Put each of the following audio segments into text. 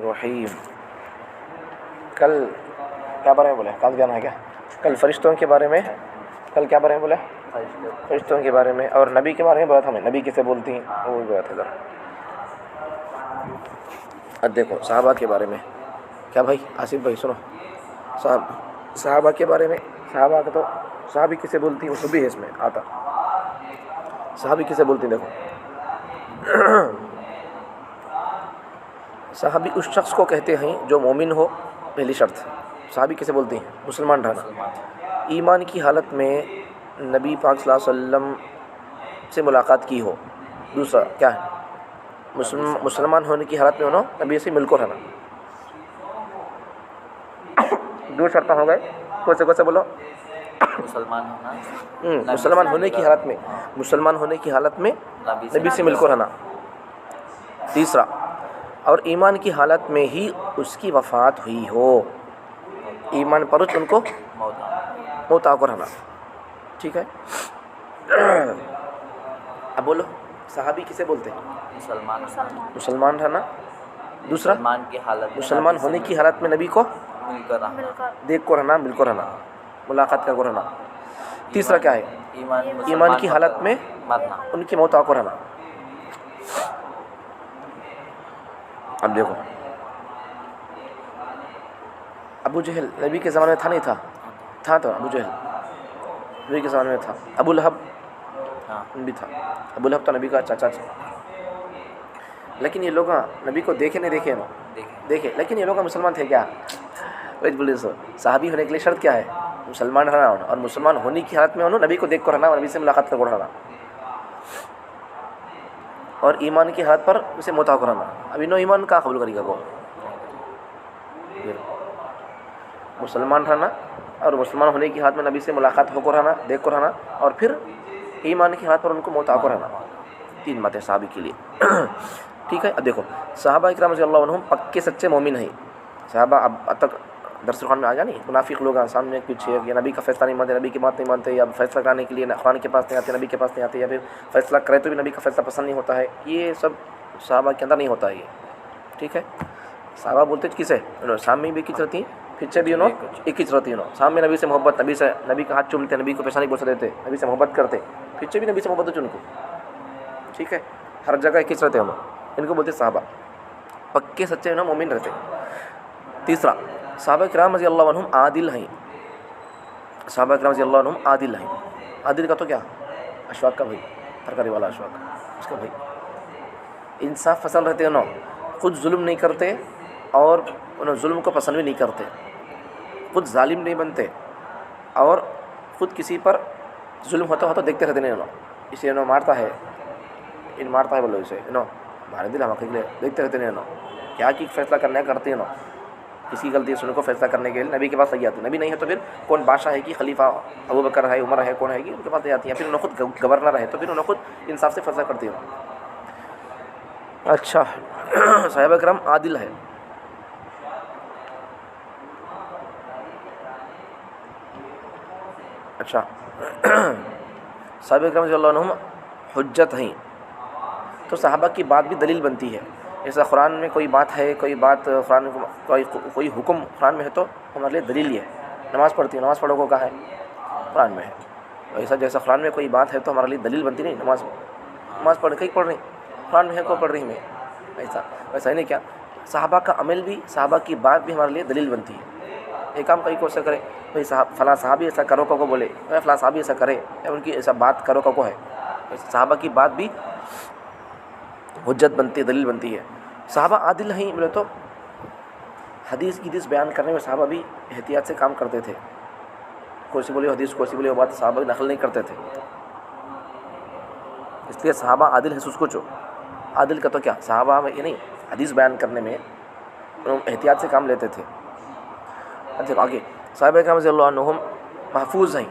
رحیم. کل کیا بارے میں بولے؟ کل جانا ہے کیا؟ کل فرشتوں کے بارے میں. کل کیا بارے میں بولے؟ فرشتوں کے بارے میں. اور نبی کے بارے میں بات ہمیں نبی کیسے بولتی ہیں وہ بھی بات ہے ذرا. اب دیکھو صحابہ کے بارے میں کیا بھائی آصف بھائی سنو. صحابہ کے بارے میں صحابہ کا تو صحابی کسے بولتی ہیں وہ سب بھی ہے اس میں آتا. صحابی کسے بولتی ہیں دیکھو. صحابی اس شخص کو کہتے ہیں جو مومن ہو. پہلی شرط صحابی کسے بولتے ہیں؟ مسلمان رہنا. ایمان کی حالت میں نبی پاک صلی اللہ علیہ وسلم سے ملاقات کی ہو. دوسرا کیا ہے؟ مسلمان ہونے کی حالت میں انہوں نبی سے مل کر رہنا. دو شرطیں ہو گئے. کون سے بولو؟ مسلمان ہونے کی حالت میں نبی سے مل کر رہنا. تیسرا اور ایمان کی حالت میں ہی اس کی وفات ہوئی ہو. ایمان پر ان کو موت آ کر رہنا. ٹھیک ہے. اب بولو صحابی کسے بولتے ہیں؟ مسلمان رہنا. دوسرا مسلمان ہونے کی حالت میں نبی کو دیکھ کر رہنا, مل کر رہنا, ملاقات کر کر رہنا. تیسرا کیا ہے؟ ایمان کی حالت میں ان کی موت آ کر رہنا. اب دیکھو ابو جہل نبی کے زمانے میں تھا نہیں تھا تو ابو جہل نبی کے زمانے میں تھا. ابو لہب بھی تھا. ابو لہب تو نبی کا چاچا تھا. لیکن یہ لوگ نبی کو دیکھے دیکھے لیکن یہ لوگ مسلمان تھے کیا؟ بولے سو صحابی ہونے کے لیے شرط کیا ہے؟ مسلمان رہنا ہونا. اور مسلمان ہونے کی حالت میں انہوں نبی کو دیکھ کر رہنا اور نبی سے ملاقات کر رہنا. اور ایمان کی حالت پر اسے موت آ کر رہنا. اب انہوں ایمان کا قبول کرے گا کو مسلمان رہنا اور مسلمان ہونے کی حالت میں نبی سے ملاقات ہو کر رہنا, دیکھ کر رہنا, اور پھر ایمان کی حالت پر ان کو موت آ کر رہنا. تین باتیں صحابی کے لیے. ٹھیک ہے. اب دیکھو صحابہ اکرام رضی اللہ عنہم پکے سچے مومن ہیں. صحابہ اب تک درس خان میں آ جانی منافق لوگ سامنے پیچھے یا نبی کا فیصلہ نہیں مانتے, نبی کی بات نہیں مانتے, یا فیصلہ کرانے کے لیے قرآن کے پاس نہیں آتے, نبی کے پاس نہیں آتے, یا پھر فیصلہ کرے تو بھی نبی کا فیصلہ پسند نہیں ہوتا ہے. یہ سب صحابہ کے اندر نہیں ہوتا ہے یہ. ٹھیک ہے. صحابہ بولتے کسے؟ سامنے بھی کچھ رہتی ہیں, پیچھے بھی انہوں ایک کچھ رہتی. انہوں سامنے نبی سے محبت, نبی کا ہاتھ چومتے, نبی کو پیسہ نہیں بوسا دیتے, نبی سے محبت کرتے. پیچھے بھی نبی سے محبت ان کو. ٹھیک ہے. ہر جگہ ایک کچھ رہتے انہوں. ان کو بولتے صحابہ پکے سچے انہوں مومن رہتے. تیسرا صحابہ کرام رضی اللہ عنہم عادل ہیں. صحابہ کرام رضی اللہ عنہم عادل ہیں. عادل کا تو کیا؟ اشواق کا بھائی, ترکاری والا اشواق, اس کا بھائی. انصاف پسند رہتے انہوں, خود ظلم نہیں کرتے اور انہوں ظلم کو پسند بھی نہیں کرتے, خود ظالم نہیں بنتے, اور خود کسی پر ظلم ہوتا دیکھتے رہتے نہیں انہوں. اسے انہوں مارتا ہے بولو اسے انہوں مارے دل ہم دیکھتے رہتے نہیں انہوں. کیا کی فیصلہ کرنا ہے کرتے انہوں. کسی غلطی سن کو فیصلہ کرنے کے لیے نبی کے پاس لے جاتے. نبی نہیں ہے تو پھر کون بادشاہ ہے کہ خلیفہ ابو بکر ہے, عمر ہے, کون ہے کہ ان کے پاس لے جاتی ہیں. پھر انہوں خود گورنر ہے تو پھر انہوں خود انصاف سے فیصلہ کرتی ہوں. اچھا صحابہ کرام عادل ہے. اچھا صحابہ کرام رضی اللہ عنہم حجت ہیں. تو صحابہ کی بات بھی دلیل بنتی ہے. جیسا قرآن میں کوئی بات ہے, قرآن کوئی حکم قرآن میں ہے تو ہمارے لیے دلیل ہے. نماز پڑھتی ہے, نماز پڑھو کو کہا ہے قرآن میں ہے. ایسا جیسا قرآن میں کوئی بات ہے تو ہمارے لیے دلیل بنتی نہیں. نماز پڑھ کہیں پڑھ رہی قرآن میں ہے کو پڑھ رہی میں. ویسا ہی نہیں کیا صحابہ کا عمل بھی, صحابہ کی بات بھی ہمارے لیے دلیل بنتی ہے. ایک کام کہیں کو ایسا کرے بھائی فلاں صحابی ایسا کرو کو بولے, فلاں صحابی ایسا کرے, ان کی ایسا بات کرو کو ہے. صحابہ کی بات بھی حجت بنتی ہے, دلیل بنتی ہے. صحابہ عادل ہیں بولے تو حدیث بیان کرنے میں صحابہ بھی احتیاط سے کام کرتے تھے. کوئی سی بولی حدیث, کوئی سی بولی وہ بات صحابہ بھی نقل نہیں کرتے تھے. اس لیے صحابہ عادل ہیں. سوچ کو عادل کا تو کیا صحابہ میں یہ نہیں, حدیث بیان کرنے میں احتیاط سے کام لیتے تھے. اچھا آگے صحابہ کرام رضی اللہ عنہم محفوظ ہیں.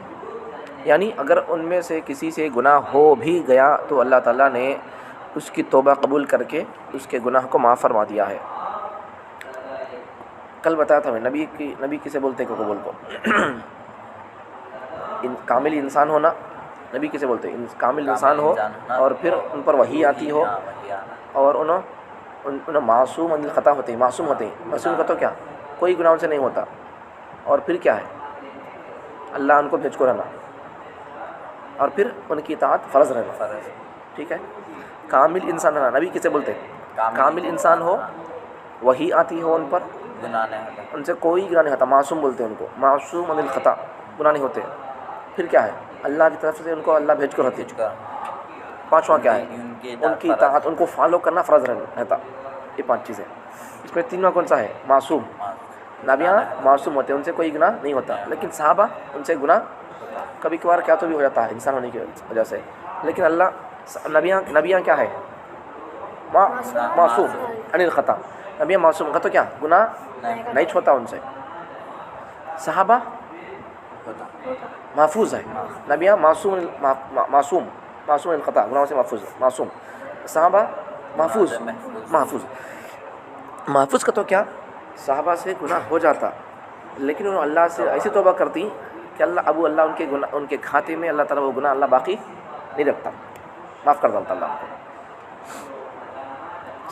یعنی اگر ان میں سے کسی سے گناہ ہو بھی گیا تو اللہ تعالیٰ نے اس کی توبہ قبول کر کے اس کے گناہ کو معاف فرما دیا ہے. کل بتایا تھا میں نبی کسے بولتے ہیں قبول کو؟ کامل انسان ہونا. نبی کسے بولتے ہیں؟ کامل انسان ہو اور پھر ان پر وحی آتی ہو اور ان معصوم عن الخطا ہوتے ہیں، معصوم ہوتے ہیں. معصوم کا تو کیا، کوئی گناہ ان سے نہیں ہوتا. اور پھر کیا ہے، اللہ ان کو بھیج کر رہنا، اور پھر ان کی اطاعت فرض رہنا. ٹھیک ہے. کامل انسان رہنا، نبی کسے بولتے ہیں؟ کامل انسان ہو، وہی آتی ہو ان پر، گناہ نہیں ہوتا. ان سے کوئی گناہ نہیں ہوتا. معصوم بولتے ہیں ان کو، معصوم عن الخطا، گناہ نہیں ہوتے. پھر کیا ہے، اللہ کی طرف سے ان کو اللہ بھیج کر ہوتی ہے. پانچواں کیا ہے، ان کی اطاعت، ان کو فالو کرنا فرض رہتا. یہ 5 چیزیں. اس میں 3واں کون سا ہے، معصوم. نبیاں معصوم ہوتے ہیں، ان سے کوئی گناہ نہیں ہوتا. لیکن صحابہ ان سے گناہ کبھی کبھار کیا تو بھی ہو جاتا ہے انسان ہونے کی وجہ سے. لیکن اللہ نبیاں کیا ہے، معصوم عن الخطا. نبیاں معصوم کا تو کیا، گناہ نہیں چھوتا ان سے. صحابہ محفوظ ہے. نبیاں معصوم الخطا، گناہوں سے محفوظ، معصوم. صحابہ محفوظ کا تو کیا، صحابہ سے گناہ ہو جاتا لیکن انہوں اللہ سے ایسی توبہ کرتی کہ اللہ ان کے کھاتے میں اللہ تعالیٰ وہ گناہ اللہ باقی نہیں رکھتا، معاف کر ڈالتا اللہ کو.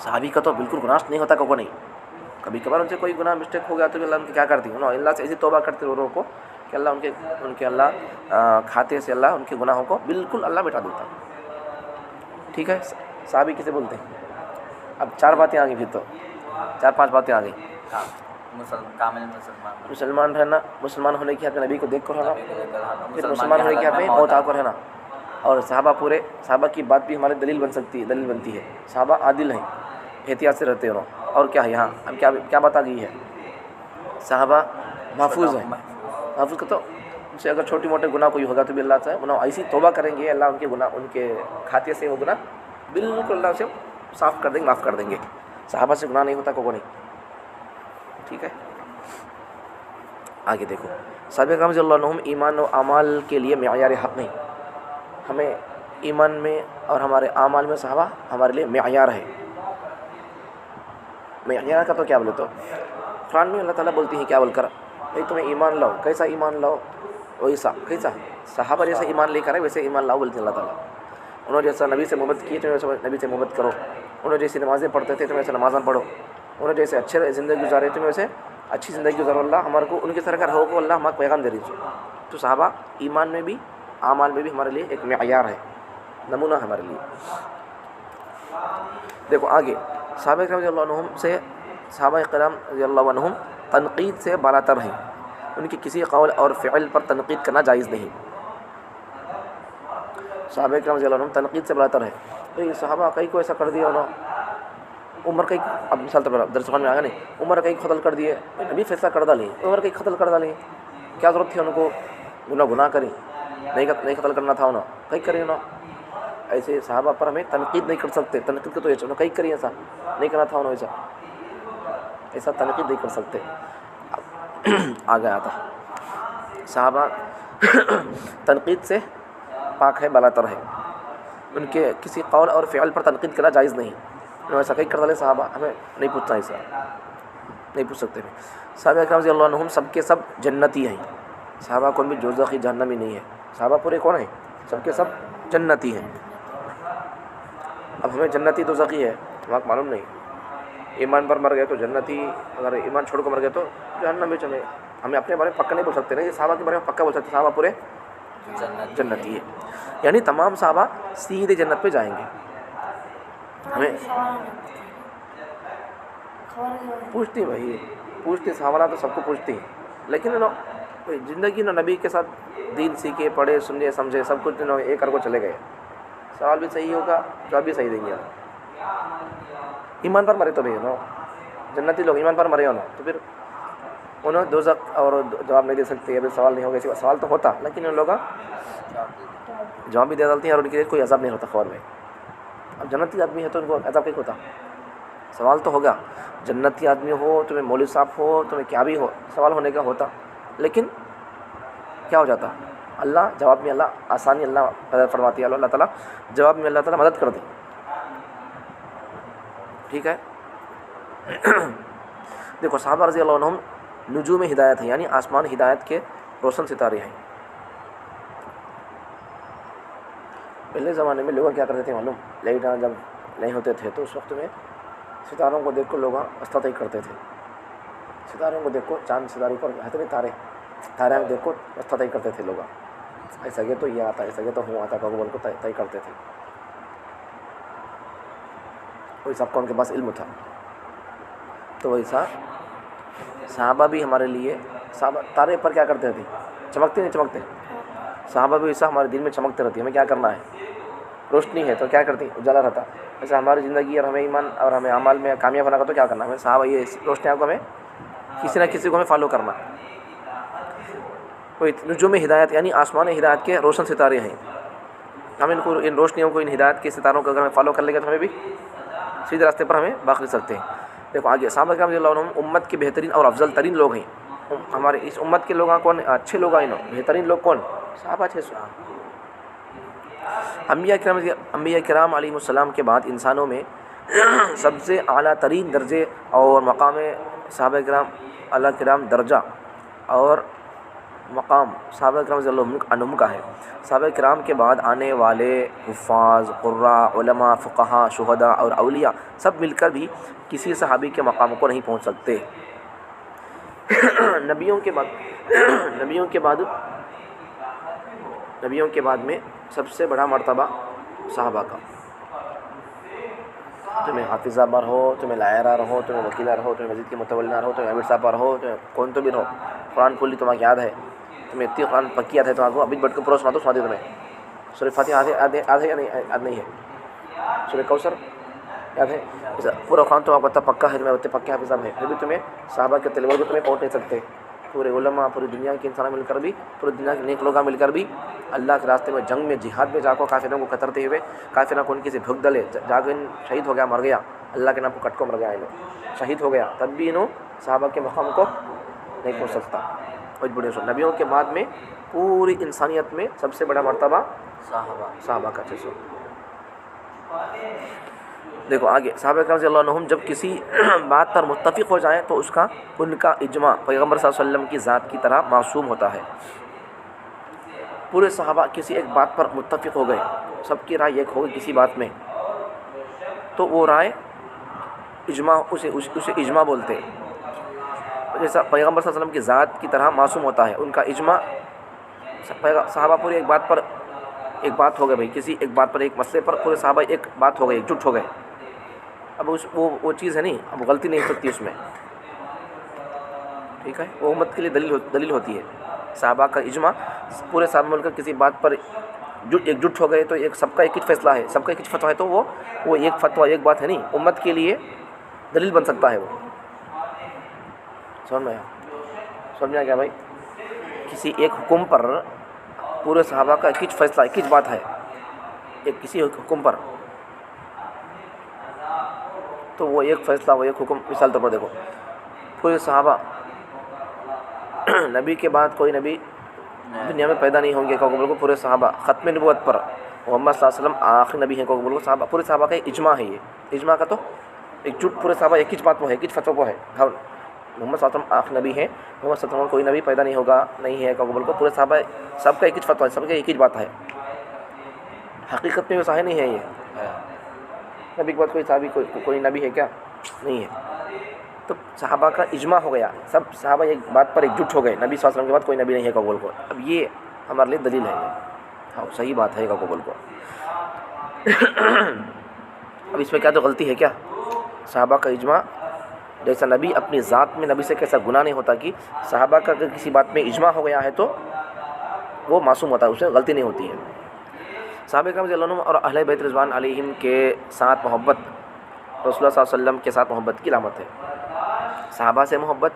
صحابی کا تو بالکل گناہ نہیں ہوتا، کو نہیں. کبھی کبھار ان سے کوئی گناہ مسٹیک ہو گیا تو اللہ ان کی کیا کرتی ہے، اللہ سے ایسی توبہ کرتے روح کو کہ اللہ ان کے اللہ کھاتے سے اللہ ان کے گناہوں کو بالکل اللہ مٹا دیتا. ٹھیک ہے. صحابی کسے بولتے ہیں؟ اب 4 باتیں آ گئی، پھر تو 4-5 باتیں آ گئی. کامل مسلمان رہنا، مسلمان ہونے کی حد میں نبی کو دیکھ کر رہنا، پھر مسلمان ہونے کی حد میں موت آ کر رہنا. اور صحابہ کی بات بھی ہمارے دلیل بنتی ہے. صحابہ عادل ہیں، احتیاط سے رہتے ہیں. اور کیا ہے یہاں، اب کیا بات آ گئی ہے، صحابہ محفوظ ہیں. محفوظ کا تو ان سے اگر چھوٹی موٹے گناہ کوئی ہوگا تو بھی اللہ سے انہوں ایسی توبہ کریں گے، اللہ ان کے گناہ، ان کے کھاتے سے وہ گناہ بالکل اللہ سے صاف کر دیں گے، معاف کر دیں گے. صحابہ سے گناہ نہیں ہوتا، کو نہیں. ٹھیک ہے. آگے دیکھو، صحابہ کرام رضی اللہ عنہم ایمان و اعمال کے لیے معیار حق نہیں. ہمیں ایمان میں اور ہمارے اعمال میں صحابہ ہمارے لیے معیار ہے. معیار کا تو کیا بولے، تو قرآن میں اللہ تعالیٰ بولتی ہیں کیا بول کر، بھائی تمہیں ایمان لاؤ، کیسا ایمان لاؤ، ویسا کیسا صحابہ جیسا ایمان لے کر ہے ویسے ایمان لاؤ بولتی ہیں اللہ تعالیٰ. انہوں نے جیسا نبی سے محبت کی تم ویسے نبی سے محبت کرو. انہوں جیسی نمازیں پڑھتے تھے تم ویسے نمازاں پڑھو. انہوں جیسے اچھے زندگی گزارے تم ویسے اچھی زندگی گزارو. اللہ ہمارے کو ان کی طرح کا رہو کو اللہ ہمارا پیغام دے دیجیے. تو صحابہ ایمان میں بھی اعمال میں بھی ہمارے لیے ایک معیار ہے، نمونہ ہمارے لیے. دیکھو آگے، صحابہ کرام رضی اللہ عنہم سے، صحابہ کرام رضی اللہ عنہم تنقید سے بالاتر ہیں. ان کی کسی قول اور فعل پر تنقید کرنا جائز نہیں. صحابہ کرام رضی اللہ عنہم تنقید سے بالاتر ہے. یہ صحابہ کئی کو ایسا کر دیا انہوں، عمر کئی، اب مثال طور پر درس میں آ گیا نہیں، عمر کئی قتل کر دیے، نبی فیصلہ کر ڈالیں، عمر کئی قتل کر ڈالیں. کیا ضرورت تھی ان کو گناہ کریں، نہیں قتل کرنا تھا انہوں، کئی کریں انہوں. ایسے صحابہ پر ہمیں تنقید نہیں کر سکتے. تنقید کو تو انہوں کئی کری، ایسا نہیں کرنا تھا انہوں، ایسا تنقید نہیں کر سکتے. آ گیا تھا صحابہ تنقید سے پاک ہے، بالاتر ہے. ان کے کسی قول اور فعل پر تنقید کرنا جائز نہیں. انہوں ایسا کئی کر ڈالے صحابہ، ہمیں نہیں پوچھنا، ایسا نہیں پوچھ سکتے. صحابہ کرام رضی اللہ عنہم سب کے سب جنتی ہیں. صحابہ کون بھی دوزخی جہنمی نہیں ہے. صحابہ پورے کون ہیں، سب کے سب جنتی ہیں. اب ہمیں جنتی دوزخی ہے ہمیں معلوم نہیں. ایمان پر مر گئے تو جنتی، اگر ایمان چھوڑ کر مر گئے تو جہنم میں چلے. ہمیں اپنے بارے میں پکا نہیں بول سکتے، نہیں صحابہ کے بارے میں پکا بول سکتے. صحابہ پورے جنتی ہے، یعنی تمام صحابہ سیدھے جنت پہ جائیں گے. ہمیں پوچھتی بھائی، پوچھتی سوالات تو سب کو پوچھتی ہیں، لیکن زندگی نبی کے ساتھ دین سیکھے، پڑھے، سمجھے، سمجھے، سب کچھ ایک کر کو چلے گئے. سوال بھی صحیح ہوگا، جواب بھی صحیح دیں گے. ایمان پر مرے تو بھی جنتی لوگ ایمان پر مرے تو پھر انہوں دوزخ اور جواب نہیں دے سکتے. ابھی سوال نہیں ہوگا، اسی سوال تو ہوتا لیکن ان لوگ جواب بھی دے ڈالتے ہیں اور ان کے لیے کوئی عذاب نہیں ہوتا خبر میں. اب جنتی آدمی ہے تو ان کو عذاب نہیں ہوتا. سوال تو ہوگا، جنتی آدمی ہو، تمہیں مولوی صاحب ہو، تمہیں کیا بھی ہو، سوال ہونے کا ہوتا. لیکن کیا ہو جاتا، اللہ جواب میں اللہ آسانی اللہ فرماتی ہے. اللہ تعالیٰ جواب میں اللہ تعالیٰ مدد کر دی. ٹھیک ہے. دیکھو صحابہ رضی اللہ عنہم نجوم ہدایت ہیں، یعنی آسمان ہدایت کے روشن ستارے ہیں. پہلے زمانے میں لوگ کیا کرتے تھے معلوم، لائٹ جب نہیں ہوتے تھے تو اس وقت میں ستاروں کو دیکھ کر لوگ استطاعت کرتے تھے. ستاروں کو دیکھ کو چاند ستارے پر اتنے تارے دیکھ کو استطاعت کرتے تھے لوگ. ایسا کہ تو یہ آتا ایسا کہ تو ہوں آتا کا بول کو طے کرتے تھے. وہی سب کو ان کے پاس علم تھا. تو ویسا صحابہ بھی ہمارے لیے صحابہ تارے پر کیا کرتے تھے؟ چمکتے نہیں چمکتے؟ صحابہ بھی ویسا ہمارے دل میں چمکتے رہتی. ہمیں کیا کرنا ہے؟ روشنی ہے تو کیا کرتی؟ اجالا رہتا. ایسا ہماری زندگی اور ہمیں ایمان اور ہمیں اعمال میں کامیاب ہونا کا تو کیا کرنا ہے؟ ہمیں صحابہ یہ روشنیوں کو ہمیں کسی نہ کسی کو ہمیں فالو کرنا. کوئی نجوم ہدایت یعنی آسمان ہدایت کے روشن ستارے ہیں. ہم ان کو ان روشنیوں کو ان ہدایت کے ستاروں کو اگر ہمیں فالو کر لیں گے تو ہمیں بھی سیدھے راستے پر ہمیں باقی سکتے ہیں. دیکھو آگے صحابہ کرام رضی اللہ عنہم امت کے بہترین اور افضل ترین لوگ ہیں. ہمارے اس امت کے لوگ کون اچھے لوگ ہیں؟ بہترین لوگ کون؟ صحابہ. انبیاء کرام علیہ السلام کے بعد انسانوں میں سب سے اعلیٰ ترین درجے اور مقام صحابہ کرام اللہ کرام درجہ اور مقام صحابہ کرام رضی اللہ عنہم کا ہے. صحابہ کرام کے بعد آنے والے حفاظ، قراء، علماء، فقہاء، شہداء اور اولیاء سب مل کر بھی کسی صحابی کے مقام کو نہیں پہنچ سکتے. نبیوں کے بعد میں سب سے بڑا مرتبہ صحابہ کا. تمہیں حافظہ بار ہو، تمہیں لائرہ رہو، تمہیں وکیلہ رہو، تمہیں مسجد کے متولہ رہو، تمہیں امیر صاحب رہو، تمہیں کون تو بھی رہو، قرآن کلی تمہیں یاد ہے، تمہیں اتنی قرآن پکی یاد ہے، تمہیں ابھی بٹ کے پورا سنا دو تمہیں سورہ فاتحہ آدھے یا نہیں یاد نہیں ہے، سورہ کوثر یاد ہے، پورا قرآن تو آپ کو پکا ہے، تمہیں اتنے پکے حافظ صاحب ہے، پھر بھی تمہیں صحابہ کے طلباء کو تمہیں پہنچ نہیں سکتے. پورے علماء، پوری دنیا کے انسان مل کر بھی، پوری دنیا کے نیک لوگ مل کر بھی اللہ کے راستے میں جنگ میں جہاد میں جا کو کافروں کو قتلتے ہوئے، کافروں کو ان کی سے بھگ ڈلے، جا کے شہید ہو گیا، مر گیا، اللہ کے نام کو کٹ کو مر گیا، انہوں شہید ہو گیا، تب بھی انہوں صحابہ کے مقام کو نہیں پہنچ سکتا. اور بڑے نبیوں کے بعد میں پوری انسانیت میں سب سے بڑا مرتبہ صحابہ کا. دیکھو آگے صحابہ کرام رضی اللہ عنہم جب کسی بات پر متفق ہو جائیں تو ان کا اجماع پیغمبر صلی اللہ علیہ وسلم کی ذات کی طرح معصوم ہوتا ہے. پورے صحابہ کسی ایک بات پر متفق ہو گئے، سب کی رائے ایک ہو گئی کسی بات میں، تو وہ رائے اجماع اسے اجماع بولتے ہیں. جیسا پیغمبر صلی اللہ علیہ وسلم کی ذات کی طرح معصوم ہوتا ہے، ان کا اجماع صحابہ پورے ایک بات ہو گئے بھائی، کسی ایک بات پر ایک مسئلے پر پورے صحابہ ایک بات ہو گئے، ایک جٹ ہو گئے. اب وہ چیز ہے نہیں، اب غلطی نہیں ہو سکتی اس میں. ٹھیک ہے، وہ امت کے لیے دلیل ہوتی ہے. صحابہ کا اجماع پورے صحابہ مل کر کسی بات پر ایک جٹ ہو گئے تو ایک سب کا ایک ہی فیصلہ ہے، سب کا ایک ہی فتویٰ ہے، تو وہ ایک فتویٰ ایک بات ہے نہیں، امت کے لیے دلیل بن سکتا ہے. وہ سمجھ میں آ گیا بھائی؟ کسی ایک حکم پر پورے صحابہ کا ایک ہی فیصلہ ایک ہی بات ہے، کسی حکم پر، تو وہ ایک فیصلہ وہ ایک حکم. مثال طور پر دیکھو، پورے صحابہ نبی کے بعد کوئی نبی دنیا میں پیدا نہیں ہوں گے کو پورے صحابہ ختم نبوت پر محمد صلی اللہ علیہ وسلم آخری نبی ہیں کو صحابہ پورے صحابہ کا اجماع ہے. یہ اجماع کا تو ایک جٹ پورے صحابہ ایک ہی بات وہ ہے، ایک ہی فتویٰ کو ہے. ہاں محمد صلی اللہ علیہ وسلم آخری نبی ہیں، محمد صلی اللہ علیہ وسلم کوئی نبی پیدا نہیں ہوگا نہیں ہے کو پورے صحابہ سب کا ایک ہی فتویٰ ہے، سب کا ایک ہی بات ہے. حقیقت میں ویسا ہے نہیں ہے. یہ نبی کے بعد کوئی صحابی کوئی نبی ہے کیا؟ نہیں ہے. تو صحابہ کا اجماع ہو گیا، سب صحابہ ایک بات پر ایک جٹ ہو گئے، نبی صلی اللہ علیہ وسلم کے بعد کوئی نبی نہیں ہے قبول کو. اب یہ ہمارے لیے دلیل ہے، ہاں صحیح بات ہے قبول کو. اب اس میں کیا تو غلطی ہے کیا؟ صحابہ کا اجماع جیسا نبی اپنی ذات میں نبی سے کیسا گناہ نہیں ہوتا کہ صحابہ کا اگر کسی بات میں اجماع ہو گیا ہے تو وہ معصوم ہوتا ہے، اس میں غلطی نہیں ہوتی ہے. صحابہ کرام رضی اللہ عنہم اور اہل بیت رضوان علیہم کے ساتھ محبت رسول اللہ صلی اللہ علیہ وسلم کے ساتھ محبت کی علامت ہے. صحابہ سے محبت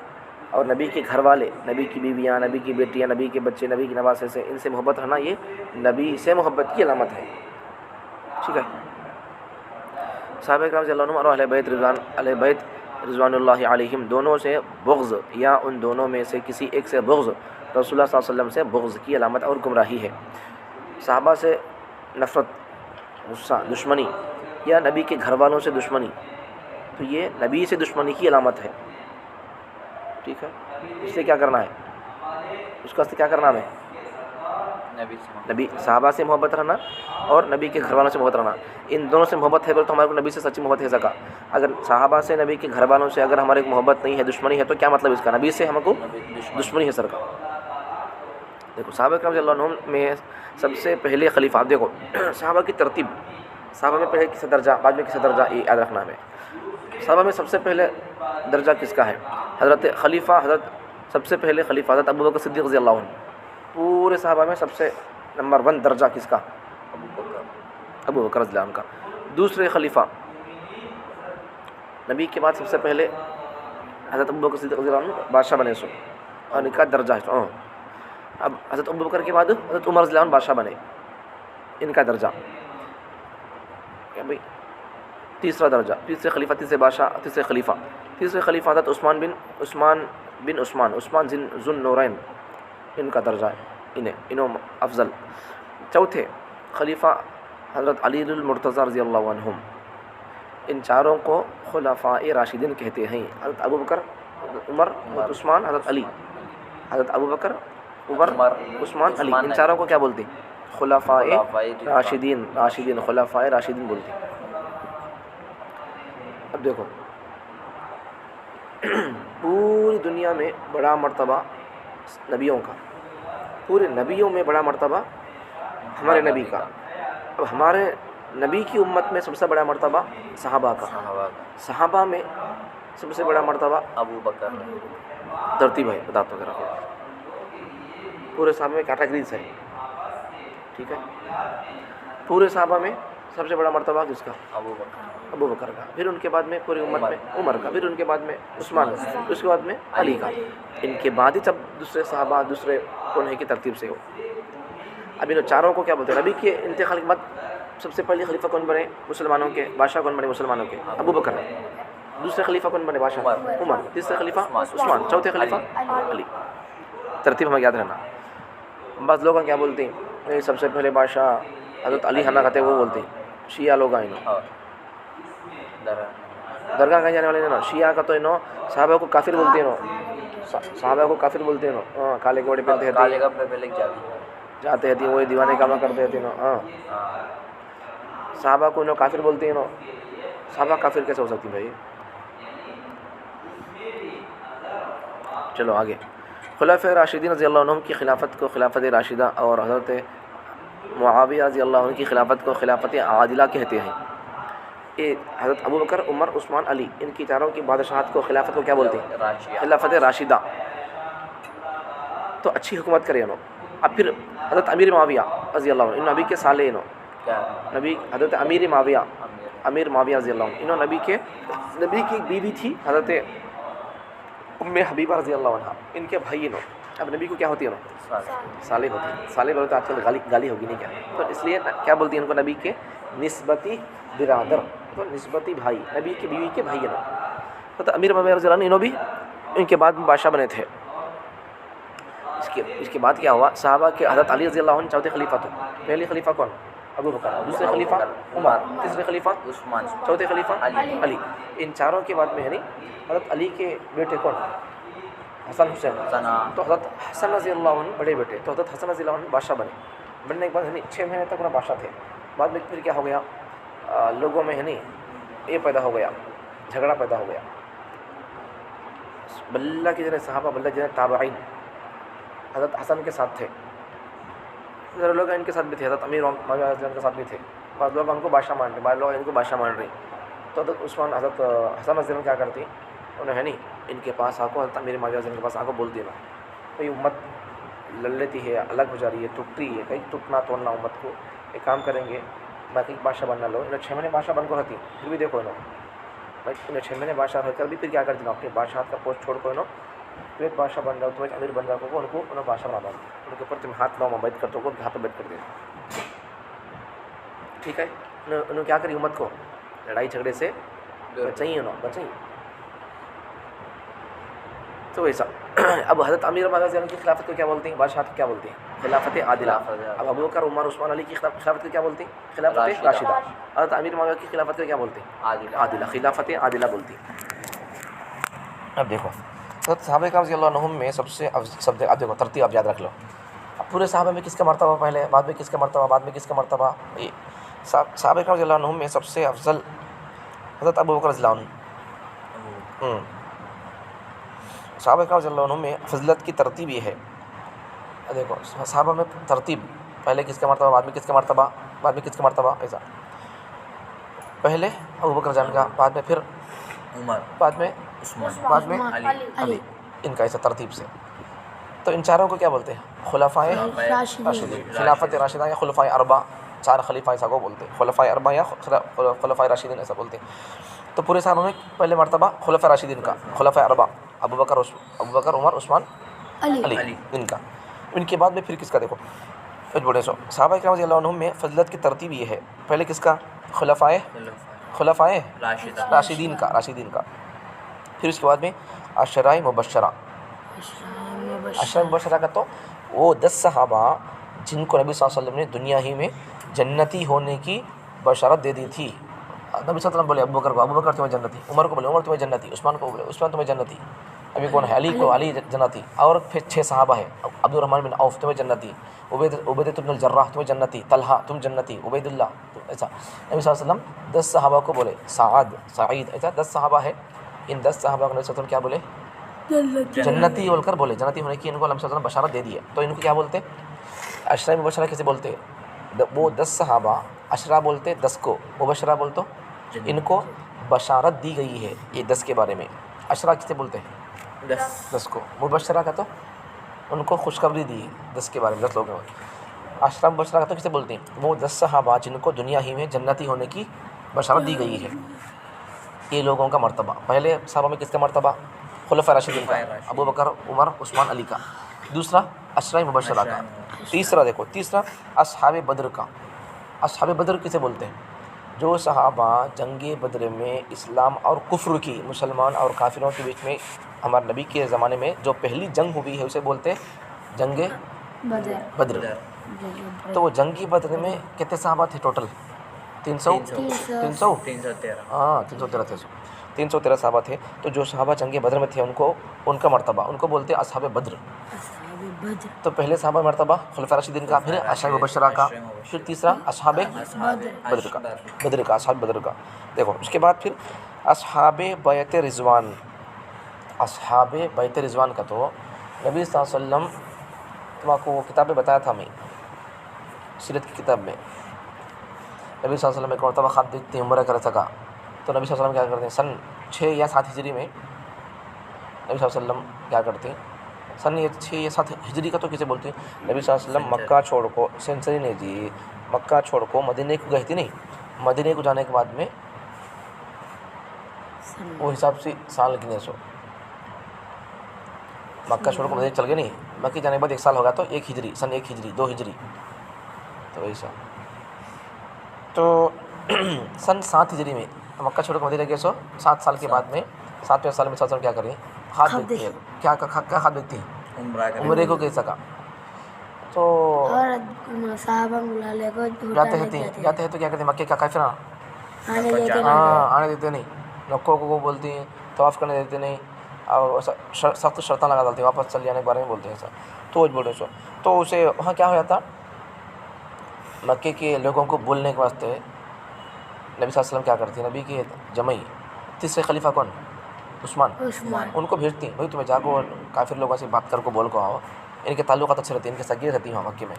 اور نبی کے گھر والے، نبی کی بیویاں، نبی کی بیٹیاں، نبی کے بچے، نبی کے نواسے سے ان سے محبت رہنا یہ نبی سے محبت کی علامت ہے. ٹھیک ہے. صحابہ کرام رضی اللہ عنہم اور اہل بیت رضوان اللہ علیہم دونوں سے بغض یا ان دونوں میں سے کسی ایک سے بغض رسول اللہ صلی اللہ علیہ وسلم سے بغض کی علامت اور گمراہی ہے. صحابہ سے نفرت، غصہ، دشمنی یا نبی کے گھر والوں سے دشمنی تو یہ نبی سے دشمنی کی علامت ہے. ٹھیک ہے. اس سے کیا کرنا ہے؟ اس کا کیا کرنا ہے؟ نبی سے نبی صحابہ سے محبت رہنا اور نبی کے گھر والوں سے محبت رہنا. ان دونوں سے محبت ہے تو ہمارے کو نبی سے سچی محبت ہے سکا. اگر صحابہ سے نبی کے گھر والوں سے اگر ہمارے کو محبت نہیں ہے, دشمنی ہے, تو کیا مطلب اس کا؟ نبی سے ہم کو دشمنی ہے سر کا. دیکھو صحابہ کرام رضی اللہ عنہم میں سب سے پہلے خلیفہ, آپ دیکھو صحابہ کی ترتیب, صحابہ میں پہلے کس درجہ, بعد میں کس درجہ, یہ یاد رکھنا ہمیں. صحابہ میں سب سے پہلے درجہ کس کا ہے؟ حضرت خلیفہ, سب سے پہلے خلیفہ حضرت ابوبکر صدیق رضی اللہ عنہ. پورے صحابہ میں سب سے نمبر 1 درجہ کس کا؟ ابوبکر رضی اللہ عنہ کا. دوسرے خلیفہ نبی کے بعد سب سے پہلے حضرت ابوبکر صدیق رضی اللہ عنہ بادشاہ بنے سو, اور ان کا درجہ ہے. اب حضرت ابوبکر کے بعد حضرت عمر رضی اللہ عنہ بادشاہ بنے, ان کا درجہ کیا بھائی؟ تیسرا درجہ, تیسرے خلیفہ, تیسرے بادشاہ, تیسرے خلیفہ حضرت عثمان بن عثمان ذو النورین, ان کا درجہ ہے, انہوں افضل. چوتھے خلیفہ حضرت علی المرتضیٰ رضی اللہ عنہم. ان چاروں کو خلفاء راشدین کہتے ہیں. حضرت ابوبکر, عمر, حضرت عثمان, حضرت علی. حضرت ابوبکر, عمر, عثمان, علی, ان چاروں کو کیا بولتے ہیں؟ خلفاء راشدین, خلفاء راشدین بولتے ہیں. اب دیکھو پوری دنیا میں بڑا مرتبہ نبیوں کا, پورے نبیوں میں بڑا مرتبہ ہمارے نبی کا. اب ہمارے نبی کی امت میں سب سے بڑا مرتبہ صحابہ کا. صحابہ میں سب سے بڑا مرتبہ ابوبکر. ترتیب ہے, بتاتا ہوں ذرا. پورے صحابہ میں کیٹیگریز ہے, ٹھیک ہے. پورے صحابہ میں سب سے بڑا مرتبہ کس کا؟ ابوبکر کا. پھر ان کے بعد میں پوری امت میں عمر کا. پھر ان کے بعد میں عثمان کا. اس کے بعد میں علی کا. ان کے بعد ہی سب دوسرے صحابہ دوسرے کون ہے کی ترتیب سے ہو. اب ان چاروں کو کیا بولتے ہیں؟ نبی کے انتقال کے بعد سب سے پہلے خلیفہ کون بنے مسلمانوں کے؟ بادشاہ کون بنے مسلمانوں کے؟ ابوبکر. دوسرے خلیفہ کون بنے بادشاہ؟ عمر. تیسرے خلیفہ عثمان. چوتھے خلیفہ علی. ترتیب ہمیں یاد رہنا. بعض لوگ کیا بولتے ہیں سب سے پہلے بادشاہ حضرت علی خانہ کہتے ہیں, وہ بولتے ہیں شیعہ لوگ ہیں. درگاہ کہیں جانے والے نا شیعہ کا تو انہوں صحابہ کو کافر بولتے ہیں, صحابہ کو کافر بولتے ہیں. کالے کپڑے پہنتے ہیں, کالے کپڑے پہلے جاتے ہیں, وہی دیوانے کام کرتے ہیں. صحابہ کو انہوں کافر بولتے ہیں. صحابہ کافر کیسے ہو سکتی بھائی؟ چلو آگے. خلفاء راشدین رضی اللہ عنہم کی خلافت کو خلافت راشدہ, اور حضرت معاویہ رضی اللہ عنہ کی خلافت کو خلافت عادلہ کہتے ہیں. یہ حضرت ابوبکر, عمر, عثمان, علی, ان کی چاروں کی بادشاہت کو خلافت کو کیا بولتے ہیں؟ خلافت راشدہ. تو اچھی حکومت کرے انہوں. اب پھر حضرت امیر معاویہ رضی اللہ عنہ, انہوں نبی کے سالے, نبی حضرت امیر معاویہ رضی اللہ عنہ, انہوں نبی کی ایک بیوی تھی حضرت ام حبیبہ رضی اللہ عنہ, ان کے بھائی انہوں. اب نبی کو کیا ہوتی ہے انہوں؟ سالے ہوتی ہیں. سالے بولتے آج کل گالی ہوگی نہیں کیا, تو اس لیے کیا بولتی ہیں ان کو؟ نبی کے نسبتی برادر, تو نسبتی بھائی, نبی کی بیوی کے بھائی انہوں. حضرت امیر معاویہ رضی اللہ عنہ انہوں بھی ان کے بعد بادشاہ بنے تھے. اس کے بعد کیا ہوا؟ صحابہ کے حضرت علی رضی اللہ عنہ چوتھے خلیفہ تھے. پہلے خلیفہ کون؟ ابوبکر. دوسرے خلیفہ عمر. تیسرے خلیفہ عثمان. چوتھے خلیفہ علی. ان چاروں کے بعد میں یعنی حضرت علی کے بیٹے کون؟ حسن حسین. تو حضرت حسن رضی اللہ عنہ بڑے بیٹے, تو حضرت حسن رضی اللہ عنہ بادشاہ بنے. بننے کے بعد یعنی 6 مہینے تک انہیں بادشاہ تھے. بعد میں پھر کیا ہو گیا, لوگوں میں یعنی یہ پیدا ہو گیا, جھگڑا پیدا ہو گیا. بلّہ کے جنہیں صحابہ, بلّہ جنہیں تابعین حضرت حسن کے ساتھ تھے. ذرا لوگ ان کے ساتھ بھی تھے, حضرت امیر معاویہ کے ساتھ بھی تھے. بعض لوگ ان کو بادشاہ مان رہے, بعض لوگ ان کو بادشاہ مان رہے. تو حضرت عثمان, حضرت حسن رضی اللہ عنہ کیا کرتی, انہیں ہے نہیں ان کے پاس آ کو, حضرت امیر معاویہ کے پاس آ کو بولتی نا بھائی امت لڑ لیتی ہے, الگ ہو جا رہی ہے, ٹوٹ رہی ہے, کہیں ٹوٹنا توڑنا امت کو, ایک کام کریں گے باقی بادشاہ بننا لو. انہیں 6 مہینے بادشاہ بن کو رہتی, پھر بھی دیکھو انہیں 6 مہینے بادشاہ رہ کر بھی پھر کیا کرتی نا, اپنی بادشاہت کا پوسٹ چھوڑ کو پھر ایک بادشاہ بن جاؤ, تمہیں امیر بن جاؤ کو, ان کو انہیں بادشاہ بنا دو, ان کے اوپر تم ہاتھ لاؤ, بیت کرتے ہو, ہاتھ پہ بیت کر دے. ٹھیک ہے, انہوں کیا کری امت کو لڑائی جھگڑے سے بچائیں, بچائیں. تو ایسا. اب حضرت امیر معاویہ کی خلافت کو کیا بولتے ہیں؟ بادشاہت کو کیا بولتے ہیں؟ خلافت عادلہ. اب ابوبکر, عمر, عثمان, علی کی خلافت کو کیا بولتے ہیں؟ خلافت راشدہ. حضرت امیر معاویہ کی خلافت کو کیا بولتے ہیں؟ عادلہ. خلافت عادلہ بولتی ہیں. اب دیکھو حضرت صحابہ کرام رضی اللہ عنہم میں سب سے اب دیکھو ترتیب آپ یاد رکھ لو. اب پورے صحابہ میں کس کا مرتبہ پہلے، بعد میں کس کا مرتبہ، بعد میں کس کا مرتبہ؟ یہ صحابہ کرام رضی اللہ عنہم میں سب سے افضل حضرت ابو بکر رضی اللہ عنہ۔ صحابہ کرام رضی اللہ عنہم میں فضلت کی ترتیب یہ ہے، دیکھو صحابہ میں ترتیب، پہلے کس کا مرتبہ، بعد میں کس کا مرتبہ، بعد میں کس کا مرتبہ، ایسا پہلے ابو بکر جان کا، بعد میں پھر عمر، بعد میں عثمان، بعد میں علی، ان کا ایسا ترتیب سے۔ تو ان چاروں کو کیا بولتے ہیں؟ خلفائے راشدین، خلافت راشدہ یا خلفائے اربع، چار خلیفہ ایسا کو بولتے ہیں، خلفائے اربع یا خلفائے راشدین ایسا بولتے ہیں۔ تو پورے صحابہ میں پہلے مرتبہ خلفائے راشدین کا، خلفائے اربع ابو بکر عمر عثمان علی، ان کا۔ ان کے بعد میں پھر کس کا؟ دیکھو بڑے سو صحابہ کرام رضی اللہ عنہم میں فضلت کی ترتیب یہ ہے، پہلے کس کا؟ خلفائے راشدین کا، پھر اس کے بعد میں عشرہ مبشرہ۔ عشرہ مبشرہ کا تو وہ 10 صحابہ جن کو نبی صلی اللہ علیہ وسلم نے دنیا ہی میں جنتی ہونے کی بشارت دے دی تھی۔ نبی صلی اللہ علیہ وسلم بولے ابو بکر کو، ابو بکر تمہیں جنتی، عمر کو بولے عمر تمہیں جنتی، عثمان کو بولے عثمان تمہیں جنتی، ابھی کون ہے؟ علی کو علی جنتی، اور پھر 6 صحابہ ہیں، عبد الرحمن بن عوف تمہیں جنتی، عبیدہ بن الجراح تمہیں جنتی، طلحہ تم جنتی، عبید اللہ، ایسا نبی صلی اللہ علیہ وسلم 10 صحابہ کو بولے، سعید، ایسا 10 صحابہ ہے، ان 10 صحابہ کو نبی صلی اللہ علیہ وسلم کیا بولے؟ جنتی بول کر بولے، جنتی ہونے کی ان کو نبی صلی اللہ علیہ وسلم بشارت دے دی ہے۔ تو ان کو کیا بولتے؟ عشرہ مبشرہ کیسے بولتے؟ وہ 10 صحابہ، عشرہ بولتے 10 کو، مبشرہ بولتے ان کو بشارت دی گئی ہے یہ 10 کے بارے میں۔ عشرہ کسے بولتے ہیں؟ 10 کو۔ مبشرہ کا تو ان کو خوشخبری دی 10 کے بارے میں، 10 لوگوں میں۔ عشرہ مبشرہ کا تو کسے بولتے ہیں؟ وہ 10 صحابہ جن کو دنیا ہی میں جنتی ہونے کی بشارت دی گئی ہے، یہ لوگوں کا مرتبہ۔ پہلے صحابہ میں کس کا مرتبہ؟ خلفائے راشدین کا، ابو بکر عمر عثمان علی کا۔ دوسرا عشرہ مبشرہ کا۔ تیسرا دیکھو، تیسرا اصحاب بدر کا۔ اصحاب بدر کسے بولتے ہیں؟ جو صحابہ جنگ بدر میں اسلام اور کفر کی، مسلمان اور کافروں کے بیچ میں ہمارے نبی کے زمانے میں جو پہلی جنگ ہوئی ہے اسے بولتے ہیں جنگ بدر۔ تو وہ جنگ بدر میں کتنے صحابہ تھے ٹوٹل؟ 313 صحابہ تھے۔ تو جو صحابہ جنگ بدر میں تھے ان کا مرتبہ ان کو بولتے ہیں اصحاب بدر۔ تو پہلے صحابہ مرتبہ خلفائے راشدین کا، پھر عشرہ مبشرہ کا، پھر تیسرا اصحاب بدر کا، اصحاب بدر کا۔ دیکھو اس کے بعد پھر اصحاب بیعت رضوان۔ اصحاب بیعت رضوان کا تو نبی صلی اللہ علیہ وسلم، تم کو وہ کتاب میں بتایا تھا، میں سیرت کی کتاب میں نبی صلی اللہ علیہ وسلم ایک مرتبہ خواب دیکھتے ہیں، عمرہ کر سکا، تو نبی صلی اللہ علیہ وسلم کیا کرتے ہیں؟ سن 6 یا 7 ہجری میں نبی صلی اللہ علیہ وسلم کیا کرتے ہیں؟ سن 6 یا 7 ہجری کا تو کسے بولتے ہیں؟ نبی صلی اللہ علیہ وسلم مکہ چھوڑ کو، سینچری نہیں جی، مکہ چھوڑ کو مدینے کو گئے تھے، نہیں مدینے کو جانے کے بعد میں وہ حساب سے سال گنے سو، مکہ چھوڑ کو مدینے چل گئے، نہیں مکہ جانے کے بعد 1 سال ہوگا، تو 1 ہجری، سن 1 ہجری 2 ہجری، تو ایسا۔ تو سن 7 ہجری میں مکہ چھوڑ کے مدینے گئے، 7 سال کے بعد میں 7ویں سال میں صلی اللہ علیہ وسلم کیا کریں؟ ہاتھ دیکھتی ہے، کیا ہاتھ دیکھتی ہے؟ عمرے کو کہہ سکا، تو جاتے ہیں تو کیا کرتے ہیں؟ مکے کا کافرہ آنے دیتے نہیں، مکوں کو بولتی ہیں طواف کرنے دیتے نہیں، اور سخت شرطیں لگا ڈالتے ہیں، واپس چل جانے کے بارے میں بولتے ہیں ایسا۔ تو وہ بول رہے تو اسے وہاں کیا ہو جاتا؟ مکے کے لوگوں کو بولنے کے واسطے نبی صلی اللہ علیہ وسلم کیا کرتے ہیں؟ نبی کے جمعی تیسرے خلیفہ کون؟ عثمان، ان کو بھیجتی ہیں، بھائی تمہیں جاگو کافر لوگوں سے بات کر کو بول کو آؤ، ان کے تعلقات اچھے رہتے ہیں، ان کے سگے رہتی ہیں وہاں مکے میں،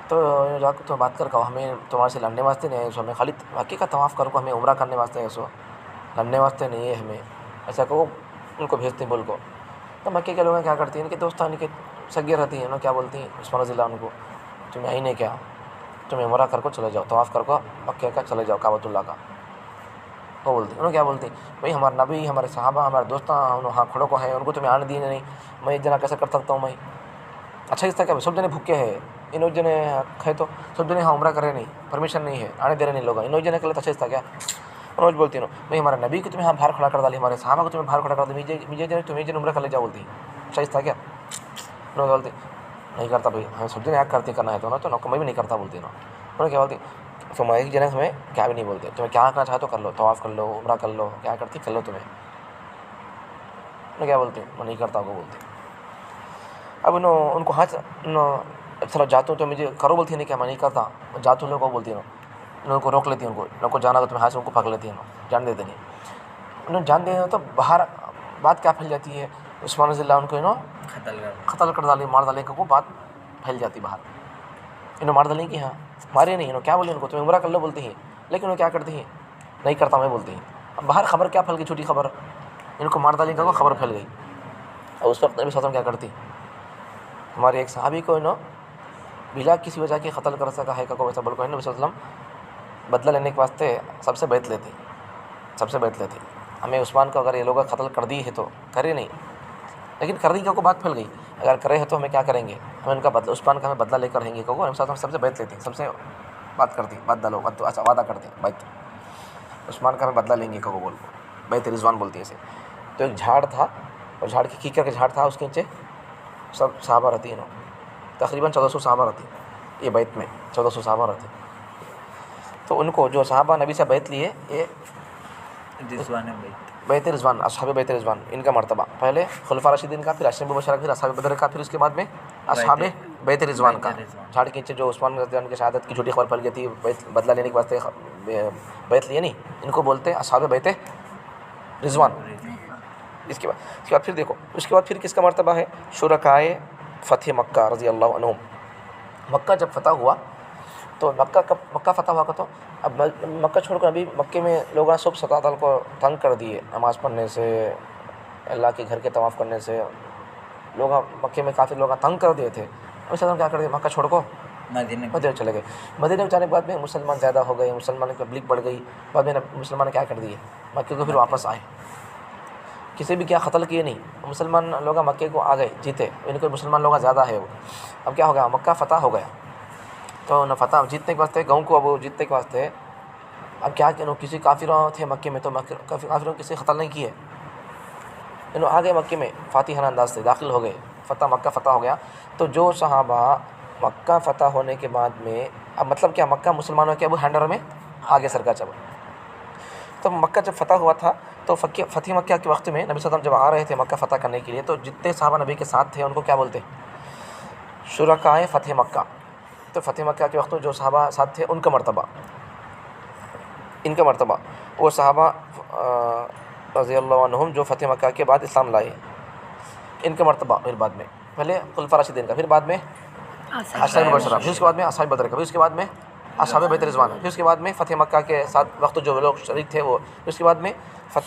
تو جا کے تمہیں بات کر کو ہمیں تمہارے سے لڑنے واسطے نہیں ہے، سو ہمیں خالی مکے کا طواف کر کو ہمیں عمرہ کرنے واسطے ہے، سو لڑنے واسطے نہیں ہے ہمیں، ایسا کہ وہ ان کو بھیجتے ہیں بول کو۔ تو مکے کے لوگ کیا کرتے ہیں؟ ان کے دوست ان کے سگے رہتی ہیں، انہوں کیا بولتی ہیں عثمان رضی اللہ عنہ کو، تمہیں آئی نہیں کیا، تمہیں عمرہ کر کو چلے جاؤ، طواف کر کو مکے کا چلے جاؤ، کعبۃ اللہ کا۔ وہ بولتے ہیں، انہوں کیا بولتے ہیں؟ بھائی ہمارے نبی، ہمارے صحابہ، ہمارے دوست ہاں کھڑوں کو ہیں، ان کو تمہیں آنے دیے نہیں، میں ایک جنا کیسے کر سکتا ہوں؟ میں اچھا اس طرح کیا سب جنے بھوکے ہیں، ان جنے کھائے تو سب جنے ہاں عمرہ کرے نہیں، پرمیشن نہیں ہے، آنے دے رہے نہیں لوگ، ان جنے کے لیے اچھا اس طرح کیا روز بولتی ہوں بھائی ہمارے نبی کو تمہیں ہاں باہر کھڑا کر ڈالی، ہمارے صحابہ کو تمہیں باہر کھڑا کر دی، مجھے جنے تمہیں جن عمرہ کر لے جاؤ بولتی، اچھا اس طرح کیا انہوں بولتی نہیں کرتا بھائی، ہمیں سب جنے ایک کرتی کرنا ہے تو نا، تو میں بھی نہیں کرتا بولتی نا، انہوں کیا بولتی تم ایک جنے ہمیں کیا بھی نہیں بولتے، تمہیں کیا کرنا چاہے تو کر لو، طواف کر لو، عمرہ کر لو، کیا کرتی کر لو، تمہیں کیا بولتے میں نہیں کرتا کو بولتے۔ اب ان کو ہاتھ چلو جاتا ہوں تو مجھے کرو بولتی ہے نہیں کہ میں نہیں کرتا، جاتا ہوں لوگوں کو بولتی ہوں، ان کو روک لیتی ہیں، ان کو جانا تو تمہیں ہاتھ سے ان کو پکڑ لیتی ہیں، جان دیتے نہیں، انہوں جان دے تو باہر بات کیا پھیل جاتی ہے، عثمان رضی اللہ ان کو قتل کر ڈالے، مار ڈالے، کو بات پھیل جاتی باہر، انہوں مار ڈالیں کہ ہاں مارے نہیں، انہوں کیا بولے ان کو تمہیں عمرہ کر لو بولتی ہیں، لیکن انہوں کیا کرتی ہیں نہیں کرتا میں بولتی ہیں، اب باہر خبر کیا پھیل گئی، چھوٹی خبر، ان کو مار ڈالیں کہ خبر پھیل گئی، اور اس وقت نبی صلی اللہ علیہ وسلم کیا کرتی، ہمارے ایک صحابی کو انہوں بلا کسی وجہ کے قتل کر سکا ہے کہ ویسا بول کو نبی صلی اللہ علیہ وسلم بدلہ لینے کے واسطے سب سے بیعت لیتے، ہمیں عثمان کو اگر یہ لوگ قتل کر دی ہے تو کرے نہیں، لیکن کر دی کو بات پھیل گئی، اگر کرے ہے تو ہمیں کیا کریں گے، ہمیں ان کا بدلہ، عثمان کا ہمیں بدلہ لے کر رہیں گے کہ نبی صلی اللہ علیہ وسلم سب سے بیعت لیتے ہیں، سب سے بات کرتی، بات ڈالو، وعدہ کرتے ہیں بیعت، عثمان کا ہمیں بدلہ لیں گے کہ وہ بیعت رضوان بولتی ہے اسے، تو ایک جھاڑ تھا، اور جھاڑ کی کیکر کے جھاڑ تھا، اس کے نیچے سب صحابہ رہتی ہیں، تقریباً 1400 صحابہ رہتی، یہ بیعت میں 1400 صحابہ رہتے، تو ان کو جو صحابہ نبی سے بیعت لیے، یہ بیعت رضوان، اصحاب بیعت رضوان، ان کا مرتبہ پہلے خلفاء راشدین کا، پھر عشرہ مبشرہ، پھر اصحاب بدر کا، پھر اس کے بعد میں اصحاب بیعت رضوان کا، جھاڑ کے نیچے جو عثمان رضی اللہ عنہ کی شہادت کی جھوٹی خبر پھیل گئی تھی، بدلہ لینے کے واسطے بیعت لیے نہیں، ان کو بولتے ہیں اصحاب بیعت رضوان۔ اس کے بعد پھر دیکھو، اس کے بعد پھر کس کا مرتبہ ہے، شرکائے فتح مکہ رضی اللہ عنہم، مکہ جب فتح ہوا تو مکہ فتح ہوا تو اب مکہ چھوڑ کر ابھی مکے میں لوگوں نے صبح ستادل کو تنگ کر دیے، نماز پڑھنے سے، اللہ کے گھر کے طواف کرنے سے، لوگ مکے میں کافی لوگ تنگ کر دیے تھے، اس طرح کیا کر دیا، مکہ چھوڑ کو مدینہ چلے گئے، مدینہ میں جانے کے بعد میں مسلمان زیادہ ہو گئے، مسلمانوں کی پبلک بڑھ گئی، بعد میں مسلمان کیا کر دیے، مکے کو پھر واپس آئے، کسی بھی کیا قتل کیے نہیں، مسلمان لوگ مکے کو آ گئے، جیتے، ان کو مسلمان لوگ زیادہ ہے، وہ اب کیا ہو گیا، مکہ فتح ہو گیا، تو نہ فتح جیتنے کے واسطے گاؤں کو، اب جیتنے کے واسطے اب کیا کہ کسی کافروں تھے مکے میں، تو کافروں کسی قتل نہیں کیے، انہوں آ گئے مکے میں فاتحانہ انداز سے داخل ہو گئے، مکہ فتح ہو گیا، تو جو صحابہ مکہ فتح ہونے کے بعد میں، اب مطلب کیا، مکہ مسلمانوں کے اب ہینڈر میں آگے سرکا چل، تو مکہ جب فتح ہوا تھا تو فتح مکہ کے وقت میں نبی صلی اللہ علیہ وسلم جب آ رہے تھے مکہ فتح کرنے کے لیے، تو جتنے صحابہ نبی کے ساتھ تھے ان کو کیا بولتے، شرکائے فتح مکہ، تو فتح مکہ کے وقت میں جو صحابہ ساتھ تھے ان کا مرتبہ، وہ صحابہ رضی اللہ عنہم جو فتح مکہ کے بعد اسلام لائے، ان کا مرتبہ، پھر بعد میں پہلے خلفاء راشدین کا، پھر بعد میں عشرہ مبشرہ، پھر اس کے بعد میں اصحاب بدر کا، پھر اس کے بعد میں اصحاب بیت رضوان، پھر اس کے بعد میں فتح مکہ کے ساتھ وقت جو لوگ شریک تھے وہ، پھر اس کے بعد میں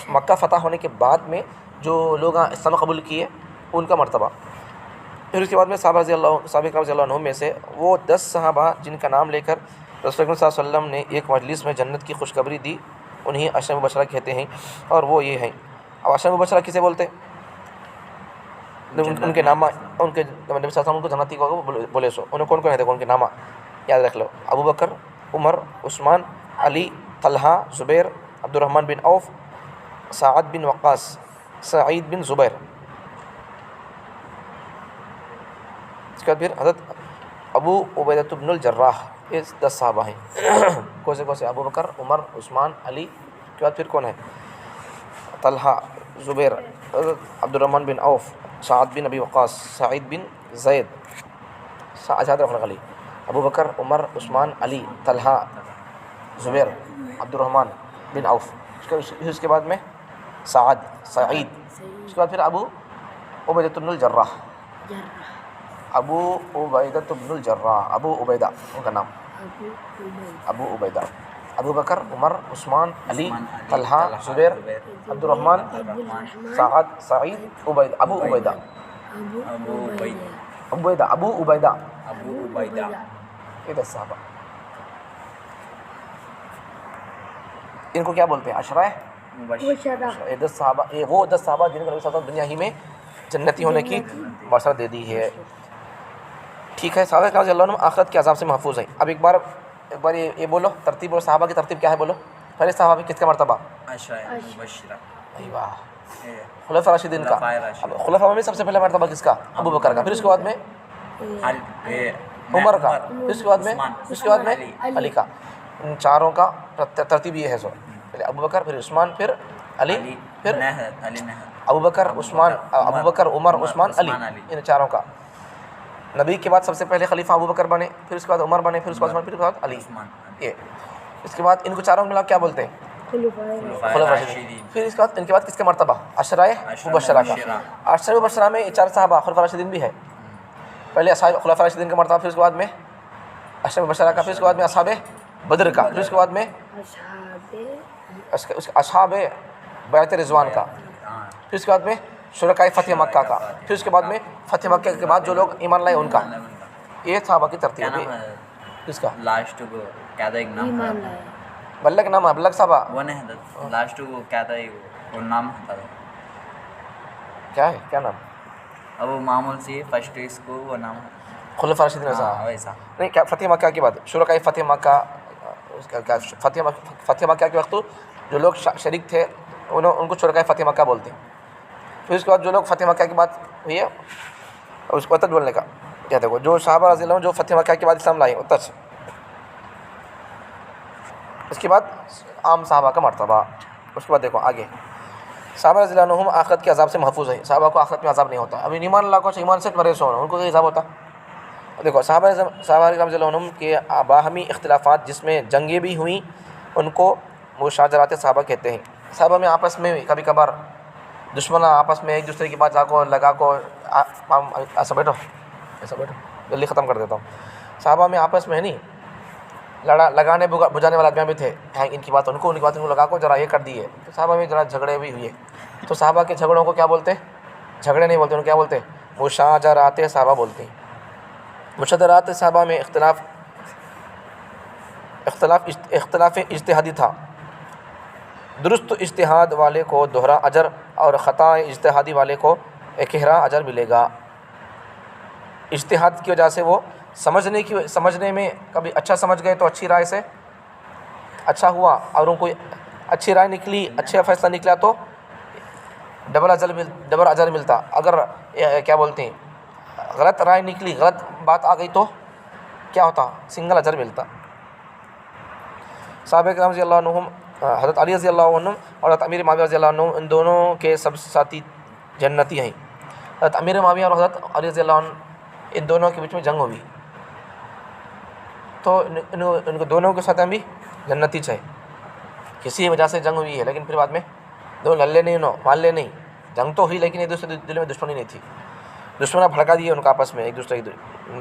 مکہ فتح ہونے کے بعد میں جو لوگ اسلام قبول کیے ان کا مرتبہ، پھر اس کے بعد میں صحابہ رضی اللہ عنہم میں سے وہ 10 صحابہ جن کا نام لے کر رسول اللہ صلی اللہ علیہ وسلم نے ایک مجلس میں جنت کی خوشخبری دی، انہیں عشرہ مبشرہ کہتے ہیں، اور وہ یہ ہیں، اب عشرہ مبشرہ کسے بولتے، ان کے نامہ، ان کے نبی صلی اللہ علیہ وسلم کو جنتی کو بولے سو، انہیں کون کون ہے، دیکھو ان کے نامہ یاد رکھ لو، ابو بکر، عمر، عثمان، علی، طلحہ، زبیر، عبد الرحمن بن عوف، سعد بن وقاص، سعید بن زبیر، اس کے بعد پھر حضرت ابو عبیدہ بن الجراح، یہ 10 صحابہ ہیں، کون سے، ابو بکر، عمر، عثمان، علی، کے بعد پھر کون ہے، طلحہ، زبیر، عبد الرحمن بن عوف، سعد بن ابی وقاص، سعید بن زید، آزاد رکھنے والی، ابو بکر، عمر، عثمان، علی، طلحہ، زبیر، عبد الرحمن بن عوف، اس کے بعد میں سعید، اس کے بعد پھر ابو عبیدہ بن الجراح، ابو عبیدہ ان کا نام، ابو عبیدہ، ابو بکر، عمر، عثمان، علی، طلحہ، زبیر، عبد الرحمن، سعید، ابو عبیدہ، یہ 10 صحابہ، ان کو کیا بولتے ہیں، عشرہ یہ 10 صحابہ، یہ وہ 10 صحابہ جن کو نبی صلی اللہ علیہ وسلم دنیا ہی میں جنتی ہونے کی بشارت دے دی ہے، ٹھیک ہے، صحابہ رضی اللہ عنہم آخرت کے عذاب سے محفوظ ہیں۔ اب ایک بار یہ بولو ترتیب، اور صحابہ کی ترتیب کیا ہے بولو، پہلے صحابہ میں کس کا مرتبہ، ایوہ خلفاء راشدین کا، خلفاء میں سب سے پہلے مرتبہ کس کا، ابو بکر کا، پھر اس کے بعد میں عمر کا، پھر اس کے بعد میں علی کا، ان چاروں کا ترتیب یہ ہے، سو پہلے ابو بکر، پھر عثمان، پھر علی، پھر ابو بکر، عمر، عثمان، علی، ان چاروں کا، نبی کے بعد سب سے پہلے خلیفہ ابو بکر بنے، پھر اس کے بعد عمر بنے، پھر اس کے بعد عثمان، پھر اس کے بعد علی. عثمان یہ اس کے بعد ان کو چاروں ملا کیا بولتے ہیں؟ خلفائے خلفاء راشدین. راشدین. پھر اس کے بعد ان کے بعد کس کا مرتبہ؟ عشرۂ مبشرہ کا. عشرۂ مبشرہ میں 4 صحابہ خلفاء راشدین بھی ہے. پہلے اصحاب خلفاء راشدین کا مرتبہ، پھر اس کے بعد میں عشرۂ مبشرہ کا، پھر اس کے بعد میں اصحاب بدر کا، پھر اس کے بعد میں اصحاب بیعت رضوان کا، ہاں پھر اس کے بعد میں شرکائے فتح مکہ کا، پھر اس کے بعد میں فتح مکہ کے بعد جو لوگ ایمان لائے ان کا. یہ صحابہ کی کیا ترتیب نام ہے. ہے کس کا؟ لاسٹ کو کیا تھا ایک نام تھا بلک نام ہے، بلک صحابہ وہ نہیں تھا لاسٹ کو کیا تھا وہ نام تھا کیا ہے؟ کیا نام؟ اب وہ معمول سی فرسٹ اس کو وہ نام خلفاء راشدین میں ہاں ویسا نہیں. کیا فتح مکہ کے بعد شرکائے فتح مکہ، اس کا کیا فتح مکہ کے وقت جو لوگ شریک تھے ان کو شرکائے فتح مکہ بولتے ہیں. پھر اس کے بعد جو لوگ فتح مکہ کے بعد ہوئی ہے اس کو اتت بولنے کا کیا دیکھو، جو صحابہ رضی اللہ عنہ جو فتح مکہ کے بعد اسلام لائے اتت. اس کے بعد عام صحابہ کا مرتبہ. اس کے بعد دیکھو آگے صحابہ رضی اللہ عنہم آخرت کے عذاب سے محفوظ ہے. صحابہ کو آخرت میں عذاب نہیں ہوتا. ابھی ایمان اللہ کو ایمان سے مرے سو ان کو کوئی عذاب ہوتا؟ دیکھو صحابہ رضی اللہ عنہم کے باہمی اختلافات جس میں جنگیں بھی ہوئیں ان کو مشاجرات صحابہ کہتے ہیں. صحابہ میں آپس میں کبھی کبھار دشمن آپس میں ایک دوسرے کی بات جا کو لگا کو ایسا بیٹھو جلدی ختم کر دیتا ہوں. صحابہ میں آپس میں نہیں لگانے بجانے والے آدمی بھی تھے. ان کی بات ان کی بات ان کو لگا کو ذرا یہ کر دیے. تو صحابہ میں ذرا جھگڑے بھی ہوئے. تو صحابہ کے جھگڑوں کو کیا بولتے؟ جھگڑے نہیں بولتے، ان کو کیا بولتے؟ مشاجرات صحابہ بولتے ہیں. مشاجرات صحابہ میں اختلاف اجتہادی تھا. درست اجتہاد والے کو دوہرا اجر اور خطا اجتہادی والے کو اکہرا اجر ملے گا. اجتہاد کی وجہ سے وہ سمجھنے میں کبھی اچھا سمجھ گئے تو اچھی رائے سے اچھا ہوا، اور ان کو اچھی رائے نکلی، اچھا فیصلہ نکلا تو ڈبل اجر ملتا. اگر کیا بولتے ہیں غلط رائے نکلی، غلط بات آ گئی تو کیا ہوتا؟ سنگل اجر ملتا. صحابہ کرام رضی اللہ عنہم حضرت علی رضی اللہ عنہ اور حضرت امیر معاویہ رضی اللہ عنہ ان دونوں کے سب ساتھی جنتی ہیں. حضرت امیر معاویہ اور حضرت علی رضی اللہ عنہ ان دونوں کے بیچ میں جنگ ہوئی تو ان کو دونوں کے ساتھ بھی جنتی ہے. کسی وجہ سے جنگ ہوئی ہے لیکن پھر بعد میں دونوں لڑے نہیں، مان لے نہیں. جنگ تو ہوئی لیکن ایک دوسرے دل میں دشمنی نہیں تھی. دشمنہ بھڑکا دیے ان کا آپس میں، ایک دوسرے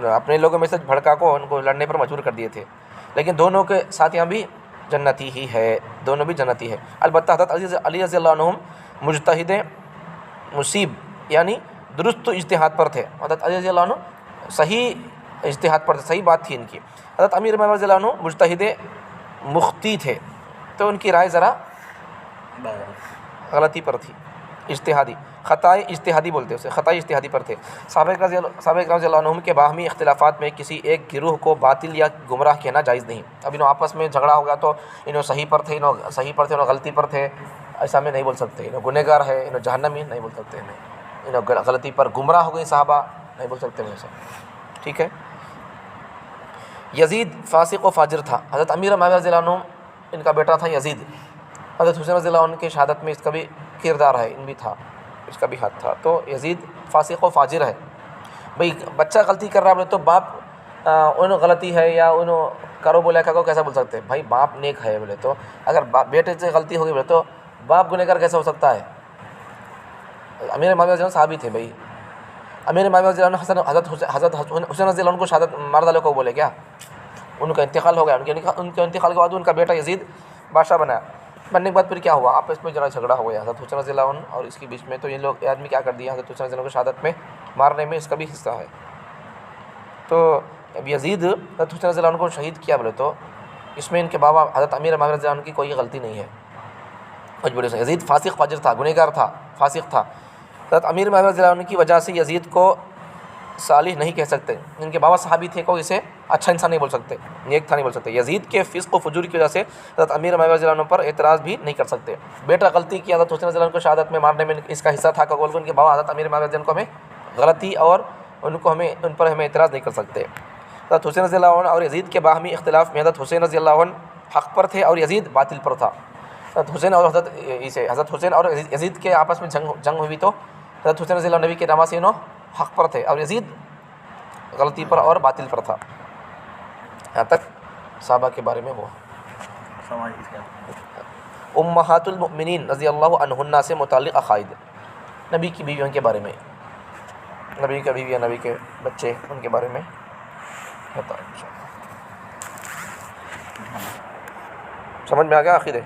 اپنے لوگوں میں سے بھڑکا کو ان کو لڑنے پر مجبور کر دیے تھے. لیکن دونوں کے ساتھیاں بھی جنتی ہی ہے، دونوں بھی جنتی ہے. البتہ حضرت علی رضی اللہ عنہم مجتہد مصیب یعنی درست اجتہاد پر تھے. حضرت علی رضی اللہ عنہ صحیح اجتہاد پر تھے، صحیح بات تھی ان کی. حضرت امیر معاویہ رضی اللہ عنہ مجتہد مختی تھے تو ان کی رائے ذرا غلطی پر تھی، اجتہادی خطائے اجتہادی بولتے اسے، خطائے اجتہادی پر تھے. صحابہ کرام رضی اللہ عنہم کے باہمی اختلافات میں کسی ایک گروہ کو باطل یا گمراہ کہنا جائز نہیں. اب انہوں آپس میں جھگڑا ہو گیا تو انہوں صحیح پر تھے، انہوں غلطی پر تھے، ایسا میں نہیں بول سکتے. انہوں گنہگار ہے، انہوں جہنمی نہیں بول سکتے. انہوں غلطی پر گمراہ ہو گئی صحابہ نہیں بول سکتے ویسا. ٹھیک ہے. یزید فاسق و فاجر تھا. حضرت امیر معاویہ رضی اللہ عنہ ان کا بیٹا تھا یزید. حضرت حسین رضی اللہ عنہ کی شہادت میں اس کا بھی کردار ہے، ان بھی تھا، اس کا بھی ہاتھ تھا. تو یزید فاسق و فاجر ہے. بھئی بچہ غلطی کر رہا ہے تو باپ انہوں غلطی ہے یا انہوں کرو بولے کو کیسا بول سکتے ہیں؟ بھائی باپ نیک ہے بولے تو، اگر بیٹے سے غلطی ہوگی بولے تو باپ گنہگار کیسا ہو سکتا ہے؟ امیر معاویہ رضی اللہ عنہ صحابی تھے. بھائی امیر معاویہ رضی اللہ عنہ حضرت حسین رضی اللہ عنہ کو شہادت مار ڈالے کو بولے کیا؟ ان کا انتقال ہو گیا. ان کے انتقال کے بعد ان کا بیٹا یزید بادشاہ بنایا. بننے کے بعد پھر کیا ہوا؟ آپس میں ذرا جھگڑا ہو گیا حضرت حسین رضی اللہ عنہ اور اس کے بیچ میں. تو یہ لوگ آدمی کیا کر دیا؟ حضرت حسین رضی اللہ عنہ کو شہادت میں مارنے میں اس کا بھی حصہ ہے. تو اب یزید حضرت حسین رضی اللہ عنہ کو شہید کیا بولے تو اس میں ان کے بابا حضرت امیر معاویہ رضی اللہ عنہ کی کوئی غلطی نہیں ہے. مجبوری سے یزید فاسق فاجر تھا، گنہگار تھا، فاسق تھا. حضرت امیر معاویہ رضی اللہ عنہ کی وجہ سے یزید کو صالح نہیں کہہ سکتے. ان کے بابا صحابی تھے کو اسے اچھا انسان نہیں بول سکتے، نیک تھا نہیں بول سکتے. یزید کے فسق و فجور کی وجہ سے حضرت امیر معاویہ رضی اللہ عنہ پر اعتراض بھی نہیں کر سکتے. بیٹا غلطی کیا حضرت حسین رضی اللہ عنہ کو شہادت میں مارنے میں اس کا حصہ تھا کہ ان کے بابا حضرت امیر معاویہ رضی اللہ عنہ کو ہمیں غلطی اور ان پر ہمیں اعتراض نہیں کر سکتے. حضرت حسین رضی اللہ عنہ اور یزید کے باہمی اختلاف میں حضرت حسین رضی اللہ عنہ حق پر تھے اور یزید باطل پر تھا. حضرت حسین اور یزید کے آپس میں جنگ ہوئی تو حضرت حسین رضی اللہ عنہ نبی کے نامہ سے انہوں حق پر تھے اور یزید غلطی پر اور باطل پر تھا. یہاں تک صحابہ کے بارے میں ہوا. سمجھ گیا. امہات المؤمنین رضی اللہ عنہن سے متعلق عقائد. نبی کی بیویوں کے بارے میں، نبی کا بیویاں، نبی کے بچے، ان کے بارے میں بتا. سمجھ میں آ گیا آخر ہے؟